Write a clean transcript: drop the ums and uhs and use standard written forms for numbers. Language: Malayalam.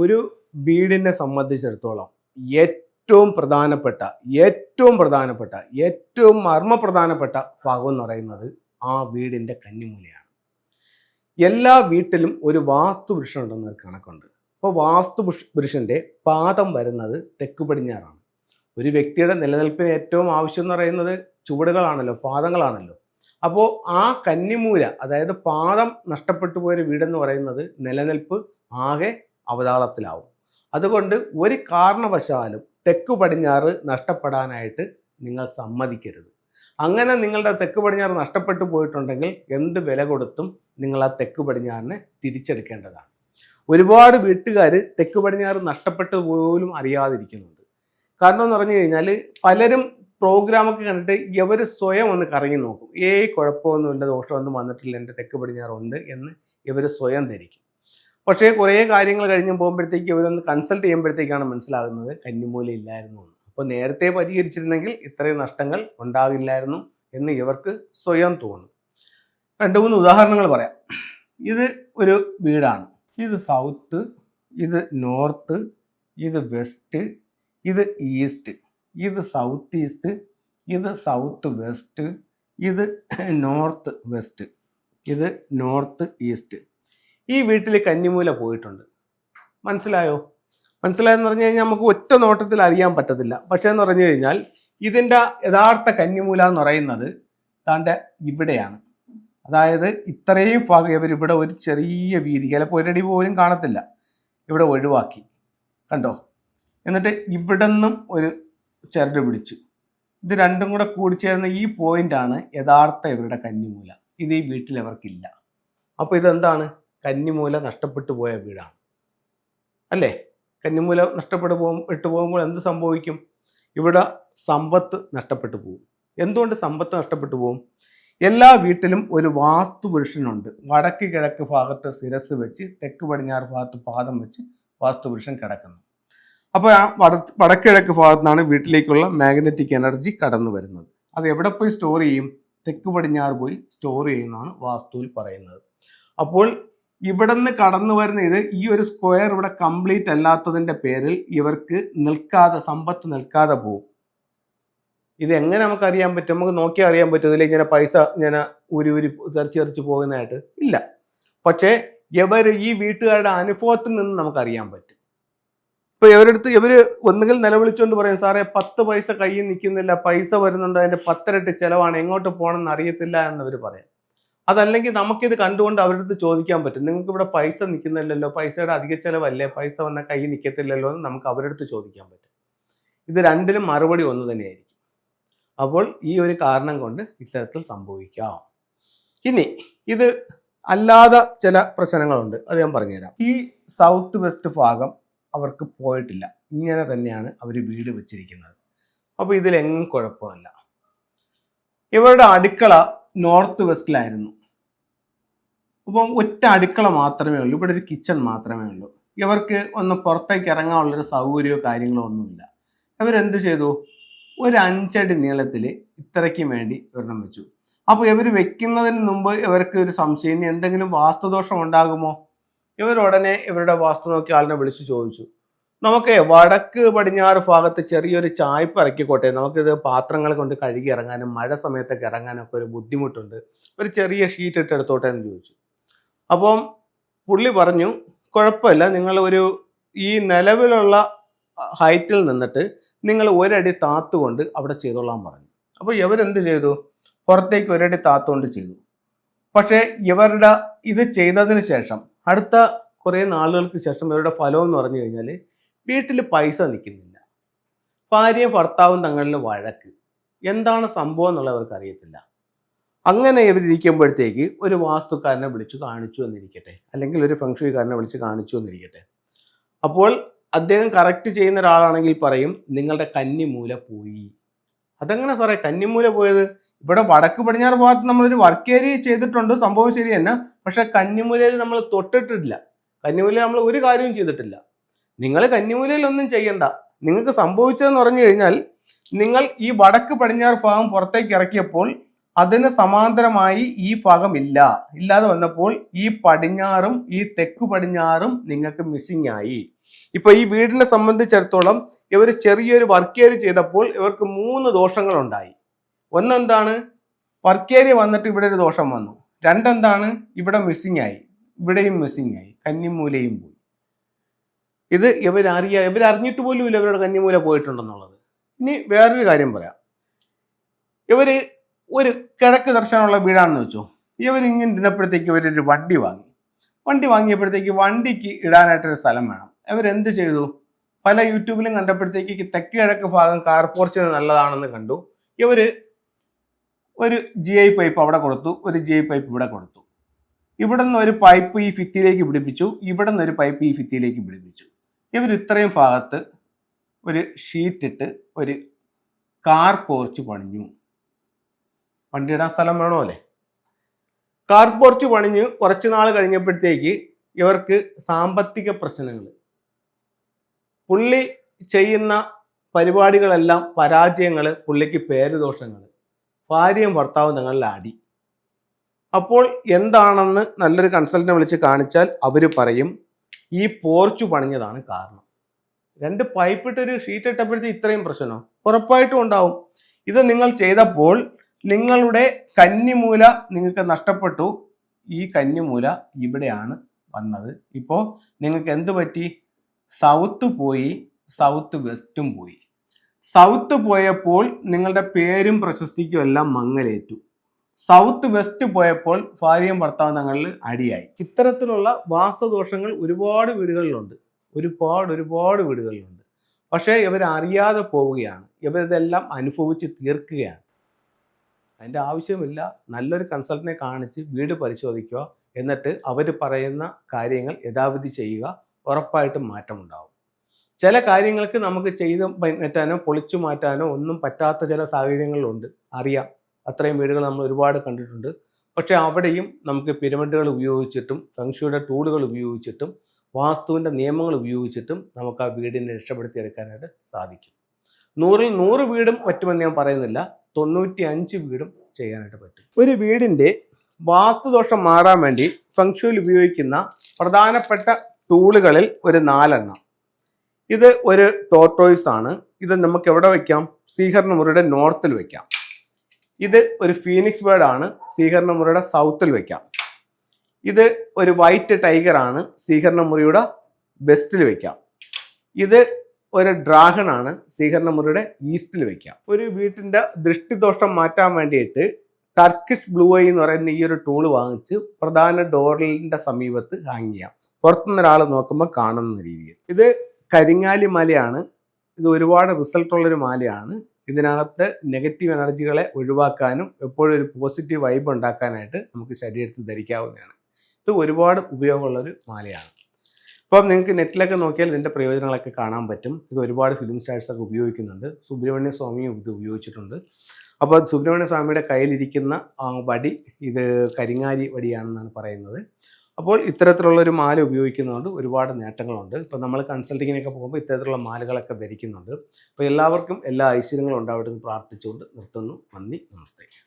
ഒരു വീടിനെ സംബന്ധിച്ചിടത്തോളം ഏറ്റവും പ്രധാനപ്പെട്ട ഏറ്റവും മർമ്മപ്രധാനപ്പെട്ട ഭാഗം എന്ന് പറയുന്നത് ആ വീടിൻ്റെ കന്നിമൂലയാണ്. എല്ലാ വീട്ടിലും ഒരു വാസ്തു പുരുഷൻ ഉണ്ടെന്ന് കണക്കുണ്ട്. അപ്പോൾ വാസ്തു പുരുഷൻ്റെ പാദം വരുന്നത് തെക്ക് പടിഞ്ഞാറാണ്. ഒരു വ്യക്തിയുടെ നിലനിൽപ്പിന് ഏറ്റവും ആവശ്യം എന്ന് പറയുന്നത് ചുവടുകളാണല്ലോ, പാദങ്ങളാണല്ലോ. അപ്പോൾ ആ കന്നിമൂല, അതായത് പാദം നഷ്ടപ്പെട്ടു പോയൊരു വീടെന്ന് പറയുന്നത് നിലനിൽപ്പ് ആകെ അവതാളത്തിലാവും. അതുകൊണ്ട് ഒരു കാരണവശാലും തെക്ക് പടിഞ്ഞാറ് നഷ്ടപ്പെടാനായിട്ട് നിങ്ങൾ സമ്മതിക്കരുത്. അങ്ങനെ നിങ്ങളുടെ തെക്ക് പടിഞ്ഞാറ് നഷ്ടപ്പെട്ടു പോയിട്ടുണ്ടെങ്കിൽ എന്ത് വില കൊടുത്തും നിങ്ങൾ ആ തെക്ക് പടിഞ്ഞാറിനെ തിരിച്ചെടുക്കേണ്ടതാണ്. ഒരുപാട് വീട്ടുകാർ തെക്ക് പടിഞ്ഞാറ് നഷ്ടപ്പെട്ടു പോലും അറിയാതിരിക്കുന്നുണ്ട്. കാരണം എന്ന് പറഞ്ഞു കഴിഞ്ഞാൽ പലരും പ്രോഗ്രാമൊക്കെ കണ്ടിട്ട് ഇവർ സ്വയം ഒന്ന് കറങ്ങി നോക്കും. കുഴപ്പമൊന്നുമില്ല, ദോഷമൊന്നും വന്നിട്ടില്ല, എൻ്റെ തെക്ക് പടിഞ്ഞാറുണ്ട് എന്ന് ഇവർ സ്വയം ധരിക്കും. പക്ഷേ കുറേ കാര്യങ്ങൾ കഴിഞ്ഞ് പോകുമ്പോഴത്തേക്ക് ഇവരൊന്ന് കൺസൾട്ട് ചെയ്യുമ്പോഴത്തേക്കാണ് മനസ്സിലാകുന്നത് കന്നിമൂല ഇല്ലായിരുന്നു എന്ന്. അപ്പോൾ നേരത്തെ പരിഹരിച്ചിരുന്നെങ്കിൽ ഇത്രയും നഷ്ടങ്ങൾ ഉണ്ടാകില്ലായിരുന്നു എന്ന് ഇവർക്ക് സ്വയം തോന്നും. 2-3 ഉദാഹരണങ്ങൾ പറയാം. ഇത് ഒരു വീടാണ്. ഇത് സൗത്ത്, ഇത് നോർത്ത്, ഇത് വെസ്റ്റ്, ഇത് ഈസ്റ്റ്, ഇത് സൗത്ത് ഈസ്റ്റ്, ഇത് സൗത്ത് വെസ്റ്റ്, ഇത് നോർത്ത് വെസ്റ്റ്, ഇത് നോർത്ത് ഈസ്റ്റ്. ഈ വീട്ടിൽ കന്നിമൂല പോയിട്ടുണ്ട്. മനസ്സിലായെന്ന് പറഞ്ഞു കഴിഞ്ഞാൽ നമുക്ക് ഒറ്റ നോട്ടത്തിൽ അറിയാൻ പറ്റത്തില്ല. പക്ഷേ എന്ന് പറഞ്ഞു കഴിഞ്ഞാൽ ഇതിൻ്റെ യഥാർത്ഥ കന്നിമൂല എന്ന് പറയുന്നത് താൻ്റെ ഇവിടെയാണ്. അതായത് ഇത്രയും ഭാഗം ഇവരിവിടെ ഒരു ചെറിയ വീതി, ചിലപ്പോൾ ഒരടി പോലും കാണത്തില്ല, ഇവിടെ ഒഴിവാക്കി, കണ്ടോ? എന്നിട്ട് ഇവിടെ നിന്നും ഒരു ചരട് പിടിച്ചു. ഇത് രണ്ടും കൂടെ കൂടിച്ചേർന്ന ഈ പോയിന്റാണ് യഥാർത്ഥ ഇവരുടെ കന്നിമൂല. ഇത് ഈ വീട്ടിൽ അവർക്കില്ല. അപ്പോൾ ഇതെന്താണ്? കന്നിമൂല നഷ്ടപ്പെട്ടു പോയ വീടാണ് അല്ലേ? കന്നിമൂല വിട്ടു പോകുമ്പോൾ എന്ത് സംഭവിക്കും? ഇവിടെ സമ്പത്ത് നഷ്ടപ്പെട്ടു പോകും. എന്തുകൊണ്ട് സമ്പത്ത് നഷ്ടപ്പെട്ടു പോകും? എല്ലാ വീട്ടിലും ഒരു വാസ്തു പുരുഷനുണ്ട്. വടക്ക് കിഴക്ക് ഭാഗത്ത് ശിരസ് വെച്ച് തെക്ക് പടിഞ്ഞാറ് ഭാഗത്ത് പാദം വെച്ച് വാസ്തു പുരുഷൻ കിടക്കുന്നു. അപ്പോൾ ആ വടക്കിഴക്ക് ഭാഗത്തു നിന്നാണ് വീട്ടിലേക്കുള്ള മാഗ്നറ്റിക് എനർജി കടന്നു വരുന്നത്. അത് എവിടെ പോയി സ്റ്റോർ ചെയ്യും? തെക്ക് പടിഞ്ഞാറ് പോയി സ്റ്റോർ ചെയ്യുന്നതാണ് വാസ്തുവിൽ പറയുന്നത്. അപ്പോൾ ഇവിടെ നിന്ന് കടന്നു വരുന്ന ഈ ഒരു സ്ക്വയർ ഇവിടെ കംപ്ലീറ്റ് അല്ലാത്തതിൻ്റെ പേരിൽ ഇവർക്ക് സമ്പത്ത് നിൽക്കാതെ പോകും. ഇത് എങ്ങനെ നമുക്ക് അറിയാൻ പറ്റും? നമുക്ക് നോക്കിയാൽ അറിയാൻ പറ്റും. ഇതിൽ ഇങ്ങനെ പൈസ ഇങ്ങനെ ഊരി തെറിച്ച് പോകുന്നതായിട്ട് ഇല്ല. പക്ഷേ ഈ വീട്ടുകാരുടെ അനുഭവത്തിൽ നിന്ന് നമുക്കറിയാൻ പറ്റും. ഇപ്പോൾ ഇവർ ഒന്നുകിൽ നിലവിളിച്ചുകൊണ്ട് പറയും, സാറേ 10 പൈസ കയ്യിൽ നിൽക്കുന്നില്ല, പൈസ വരുന്നുണ്ട്, അതിൻ്റെ 10 ഇരട്ടി ചിലവാണ്, എങ്ങോട്ട് പോകണമെന്ന് അറിയത്തില്ല എന്നവർ പറയാം. അതല്ലെങ്കിൽ നമുക്കിത് കണ്ടുകൊണ്ട് അവരുടെ അടുത്ത് ചോദിക്കാൻ പറ്റും, നിങ്ങൾക്ക് ഇവിടെ പൈസ നിൽക്കുന്നില്ലല്ലോ, പൈസയുടെ അധിക ചിലവല്ലേ, പൈസ വന്നാൽ കയ്യിൽ നിൽക്കത്തില്ലല്ലോ എന്ന് നമുക്ക് അവരുടെ അടുത്ത് ചോദിക്കാൻ പറ്റും. ഇത് രണ്ടിലും മറുപടി ഒന്ന് തന്നെയായിരിക്കും. അപ്പോൾ ഈ ഒരു കാരണം കൊണ്ട് ഇത്തരത്തിൽ സംഭവിക്കാം. ഇനി ഇത് അല്ലാതെ ചില പ്രശ്നങ്ങളുണ്ട്, അത് ഞാൻ പറഞ്ഞുതരാം. ഈ സൗത്ത് വെസ്റ്റ് ഭാഗം അവർക്ക് പോയിട്ടില്ല. ഇങ്ങനെ തന്നെയാണ് അവർ വീട് വെച്ചിരിക്കുന്നത്. അപ്പോൾ ഇതിലെങ്ങും കുഴപ്പമില്ല. ഇവരുടെ അടുക്കള നോർത്ത് വെസ്റ്റിലായിരുന്നു. അപ്പം ഒറ്റ അടുക്കള മാത്രമേ ഉള്ളൂ, ഇവിടെ ഒരു കിച്ചൺ മാത്രമേ ഉള്ളൂ. ഇവർക്ക് ഒന്ന് പുറത്തേക്ക് ഇറങ്ങാനുള്ളൊരു സൗകര്യമോ കാര്യങ്ങളോ ഒന്നുമില്ല. ഇവരെന്ത് ചെയ്തു? ഒരു 5 അടി നീളത്തിൽ ഇത്രയ്ക്കും വേണ്ടി ഒരെണ്ണം വെച്ചു. അപ്പോൾ ഇവർ വെക്കുന്നതിന് മുമ്പ് ഇവർക്ക് ഒരു സംശയം, ഇനി എന്തെങ്കിലും വാസ്തുദോഷം ഉണ്ടാകുമോ? ഇവരുടനെ ഇവരുടെ വാസ്തു നോക്കി ആളിനെ വിളിച്ചു ചോദിച്ചു, നമുക്ക് വടക്ക് പടിഞ്ഞാറ് ഭാഗത്ത് ചെറിയൊരു ചായ്പ് ഇറക്കിക്കോട്ടെ, നമുക്കിത് പാത്രങ്ങൾ കൊണ്ട് കഴുകി ഇറങ്ങാനും മഴ സമയത്തൊക്കെ ഇറങ്ങാനും ഒക്കെ ഒരു ബുദ്ധിമുട്ടുണ്ട്, ഒരു ചെറിയ ഷീറ്റ് ഇട്ട് എടുത്തോട്ടെ എന്ന് ചോദിച്ചു. അപ്പം പുള്ളി പറഞ്ഞു, കുഴപ്പമില്ല, നിങ്ങൾ ഈ നിലവിലുള്ള ഹൈറ്റിൽ നിന്നിട്ട് നിങ്ങൾ 1 അടി താത്തുകൊണ്ട് അവിടെ ചെയ്തോളാൻ പറഞ്ഞു. അപ്പോൾ ഇവരെന്ത് ചെയ്തു? പുറത്തേക്ക് 1 അടി താത്തുകൊണ്ട് ചെയ്തു. പക്ഷേ ഇവരുടെ ഇത് ചെയ്തതിന് ശേഷം അടുത്ത കുറേ നാളുകൾക്ക് ശേഷം ഇവരുടെ ഫലം എന്ന് പറഞ്ഞു കഴിഞ്ഞാൽ വീട്ടിൽ പൈസ നിൽക്കുന്നില്ല. ഭാര്യയും ഭർത്താവും തങ്ങളിൽ വഴക്ക്. എന്താണ് സംഭവം എന്നുള്ളവർക്ക് അറിയത്തില്ല. അങ്ങനെ ഇവരിയ്ക്കുമ്പോഴത്തേക്ക് ഒരു വാസ്തുക്കാരനെ വിളിച്ചു കാണിച്ചു എന്നിരിക്കട്ടെ, അല്ലെങ്കിൽ ഒരു ഫെങ്ഷുയിക്കാരനെ വിളിച്ച് കാണിച്ചു എന്നിരിക്കട്ടെ. അപ്പോൾ അദ്ദേഹം കറക്റ്റ് ചെയ്യുന്ന ഒരാളാണെങ്കിൽ പറയും, നിങ്ങളുടെ കന്നിമൂല പോയി. അതെങ്ങനെ സാറേ കന്നിമൂല പോയത്? ഇവിടെ വടക്ക് പടിഞ്ഞാറ് ഭാഗത്ത് നമ്മളൊരു വർക്ക് ഏരിയ ചെയ്തിട്ടുണ്ട്, സംഭവം ശരി തന്നെ. പക്ഷെ കന്നിമൂലയിൽ നമ്മൾ തൊട്ടിട്ടില്ല. കന്നിമൂലയിൽ നമ്മൾ ഒരു കാര്യവും ചെയ്തിട്ടില്ല. നിങ്ങൾ കന്നിമൂലയിൽ ഒന്നും ചെയ്യണ്ട. നിങ്ങൾക്ക് സംഭവിച്ചതെന്ന് പറഞ്ഞു കഴിഞ്ഞാൽ, നിങ്ങൾ ഈ വടക്ക് പടിഞ്ഞാറ് ഭാഗം പുറത്തേക്ക് ഇറക്കിയപ്പോൾ അതിന് സമാന്തരമായി ഈ ഭാഗം ഇല്ലാതെ വന്നപ്പോൾ ഈ പടിഞ്ഞാറും ഈ തെക്ക് പടിഞ്ഞാറും നിങ്ങൾക്ക് മിസ്സിംഗ് ആയി. ഇപ്പൊ ഈ വീടിനെ സംബന്ധിച്ചിടത്തോളം ഇവർ ചെറിയൊരു വർക്ക് ഏരിയ ചെയ്തപ്പോൾ ഇവർക്ക് 3 ദോഷങ്ങളുണ്ടായി. ഒന്നെന്താണ്, വർക്ക് ഏരിയ വന്നിട്ട് ഇവിടെ ഒരു ദോഷം വന്നു. രണ്ടെന്താണ്, ഇവിടെ മിസ്സിംഗ് ആയി, ഇവിടെയും മിസ്സിംഗ് ആയി, കന്നിമൂലയും പോയി. ഇത് ഇവരറിഞ്ഞിട്ട് പോലും ഇല്ല ഇവരുടെ കന്നിമൂല പോയിട്ടുണ്ടെന്നുള്ളത്. ഇനി വേറൊരു കാര്യം പറയാം. ഇവര് ഒരു കിഴക്ക് ദർശനമുള്ള വീടാണെന്ന് വെച്ചോ. ഇവരിങ്ങനെ ഇരുന്നപ്പോഴത്തേക്ക് ഇവരൊരു വണ്ടി വാങ്ങിയപ്പോഴത്തേക്ക് വണ്ടിക്ക് ഇടാനായിട്ടൊരു സ്ഥലം വേണം. ഇവരെന്ത് ചെയ്തു, പല യൂട്യൂബിലും കണ്ടപ്പോഴത്തേക്ക് തെക്ക് കിഴക്ക് ഭാഗം കാർ പോർച്ച് നല്ലതാണെന്ന് കണ്ടു. ഇവര് ഒരു GI പൈപ്പ് അവിടെ കൊടുത്തു, ഒരു GI പൈപ്പ് ഇവിടെ കൊടുത്തു. ഇവിടെ നിന്ന് ഒരു പൈപ്പ് ഈ ഭിത്തിയിലേക്ക് പിടിപ്പിച്ചു, ഇവിടെ നിന്ന് ഒരു പൈപ്പ് ഈ ഭിത്തിയിലേക്ക് പിടിപ്പിച്ചു. ഇവർ ഇത്രയും ഭാഗത്ത് ഒരു ഷീറ്റ് ഇട്ട് ഒരു കാർ പോർച്ച് പണിഞ്ഞു. വണ്ടി ഇടാൻ സ്ഥലം വേണോ അല്ലേ? കാർ പോർച്ച് പണിഞ്ഞു. കുറച്ച് നാൾ കഴിഞ്ഞപ്പോഴത്തേക്ക് ഇവർക്ക് സാമ്പത്തിക പ്രശ്നങ്ങൾ, പുള്ളി ചെയ്യുന്ന പരിപാടികളെല്ലാം പരാജയങ്ങൾ, പുള്ളിക്ക് പേരുദോഷങ്ങൾ, ഭാര്യയും ഭർത്താവും തങ്ങളിൽ അടി. അപ്പോൾ എന്താണെന്ന് നല്ലൊരു കൺസൾട്ടനെ വിളിച്ച് കാണിച്ചാൽ അവർ പറയും ഈ പോർച്ച് പണിഞ്ഞതാണ് കാരണം. 2 പൈപ്പിട്ടൊരു ഷീറ്റ് ഇട്ടപ്പോഴത്തേക്ക് ഇത്രയും പ്രശ്നമോ? ഉറപ്പായിട്ടും ഉണ്ടാവും. ഇത് നിങ്ങൾ ചെയ്തപ്പോൾ നിങ്ങളുടെ കന്നിമൂല നിങ്ങൾക്ക് നഷ്ടപ്പെട്ടു. ഈ കന്നിമൂല ഇവിടെയാണ് വന്നത്. ഇപ്പോൾ നിങ്ങൾക്ക് എന്ത് പറ്റി? സൗത്ത് പോയി, സൗത്ത് വെസ്റ്റും പോയി. സൗത്ത് പോയപ്പോൾ നിങ്ങളുടെ പേരും പ്രശസ്തിക്കും എല്ലാം മങ്ങലേറ്റു. സൗത്ത് വെസ്റ്റ് പോയപ്പോൾ ഭാര്യയും ഭർത്താവും തങ്ങളിൽ അടിയായി. ഇത്തരത്തിലുള്ള വാസ്തുദോഷങ്ങൾ ഒരുപാട് വീടുകളിലുണ്ട്, ഒരുപാട് വീടുകളിലുണ്ട്. പക്ഷേ ഇവരറിയാതെ പോവുകയാണ്, ഇവരിതെല്ലാം അനുഭവിച്ച് തീർക്കുകയാണ്. അതിൻ്റെ ആവശ്യമില്ല. നല്ലൊരു കൺസൾട്ടനെ കാണിച്ച് വീട് പരിശോധിക്കുക, എന്നിട്ട് അവർ പറയുന്ന കാര്യങ്ങൾ യഥാവിധി ചെയ്യുക. ഉറപ്പായിട്ടും മാറ്റമുണ്ടാവും. ചില കാര്യങ്ങൾക്ക് നമുക്ക് ചെയ്ത് മാറ്റാനോ പൊളിച്ചു മാറ്റാനോ ഒന്നും പറ്റാത്ത ചില സാഹചര്യങ്ങളുണ്ട്, അറിയാം. അത്രയും വീടുകൾ നമ്മൾ ഒരുപാട് കണ്ടിട്ടുണ്ട്. പക്ഷെ അവിടെയും നമുക്ക് പിരമിഡുകൾ ഉപയോഗിച്ചിട്ടും ഫെങ്ഷുയുടെ ടൂളുകൾ ഉപയോഗിച്ചിട്ടും വാസ്തുവിൻ്റെ നിയമങ്ങൾ ഉപയോഗിച്ചിട്ടും നമുക്ക് ആ വീടിനെ രക്ഷപ്പെടുത്തിയെടുക്കാനായിട്ട് സാധിക്കും. 100-ൽ 100 വീടും പറ്റുമെന്ന് ഞാൻ പറയുന്നില്ല, 95 വീടും ചെയ്യാനായിട്ട് പറ്റും. ഒരു വീടിൻ്റെ വാസ്തുദോഷം മാറാൻ വേണ്ടി ഫെങ്ഷുയിൽ ഉപയോഗിക്കുന്ന പ്രധാനപ്പെട്ട ടൂളുകളിൽ ഒരു 4 എണ്ണം. ഇത് ഒരു ടോർട്ടോയ്സ് ആണ്. ഇത് നമുക്ക് എവിടെ വയ്ക്കാം? സ്വീകരണ മുറിയുടെ നോർത്തിൽ വയ്ക്കാം. ഇത് ഒരു ഫീനിക്സ് ബേർഡ് ആണ്, സ്വീകരണ മുറിയുടെ സൗത്തിൽ വയ്ക്കാം. ഇത് ഒരു വൈറ്റ് ടൈഗർ ആണ്, സ്വീകരണ മുറിയുടെ വെസ്റ്റിൽ വയ്ക്കാം. ഇത് ഒരു ഡ്രാഗൺ ആണ്, സ്വീകരണ മുറിയുടെ ഈസ്റ്റിൽ വയ്ക്കാം. ഒരു വീട്ടിൻ്റെ ദൃഷ്ടിദോഷം മാറ്റാൻ വേണ്ടിയിട്ട് ടർക്കിഷ് ബ്ലൂ ഐ എന്ന് പറയുന്ന ഈ ഒരു ടൂള് വാങ്ങിച്ച് പ്രധാന ഡോറിൻ്റെ സമീപത്ത് ഹാങ് ചെയ്യാം. പുറത്തുനിന്ന് ഒരാൾ നോക്കുമ്പോൾ കാണുന്ന രീതിയിൽ. ഇത് കരിങ്ങാലി മാലയാണ്. ഇത് ഒരുപാട് റിസൾട്ടുള്ളൊരു മാലയാണ്. ഇതിനകത്ത് നെഗറ്റീവ് എനർജികളെ ഒഴിവാക്കാനും എപ്പോഴും ഒരു പോസിറ്റീവ് വൈബ് ഉണ്ടാക്കാനായിട്ട് നമുക്ക് ശരീരത്തിൽ ധരിക്കാവുന്നതാണ്. ഇത് ഒരുപാട് ഉപയോഗമുള്ളൊരു മാലയാണ്. അപ്പം നിങ്ങൾക്ക് നെറ്റിലൊക്കെ നോക്കിയാൽ ഇതിൻ്റെ പ്രയോജനങ്ങളൊക്കെ കാണാൻ പറ്റും. ഇത് ഒരുപാട് ഫിലിം സ്റ്റാർസൊക്കെ ഉപയോഗിക്കുന്നുണ്ട്. സുബ്രഹ്മണ്യ സ്വാമിയും ഇത് ഉപയോഗിച്ചിട്ടുണ്ട്. അപ്പോൾ സുബ്രഹ്മണ്യ സ്വാമിയുടെ കയ്യിലിരിക്കുന്ന വടി ഇത് കരിങ്ങാലി വടിയാണെന്നാണ് പറയുന്നത്. അപ്പോൾ ഇത്തരത്തിലുള്ളൊരു മാല ഉപയോഗിക്കുന്നതുകൊണ്ട് ഒരുപാട് നേട്ടങ്ങളുണ്ട്. ഇപ്പോൾ നമ്മൾ കൺസൾട്ടിങ്ങിനൊക്കെ പോകുമ്പോൾ ഇത്തരത്തിലുള്ള മാലകളൊക്കെ ധരിക്കുന്നുണ്ട്. അപ്പോൾ എല്ലാവർക്കും എല്ലാ ഐശ്വര്യങ്ങളും ഉണ്ടാവട്ടെ എന്ന് പ്രാർത്ഥിച്ചുകൊണ്ട് നിർത്തുന്നു. നന്ദി, നമസ്തേ.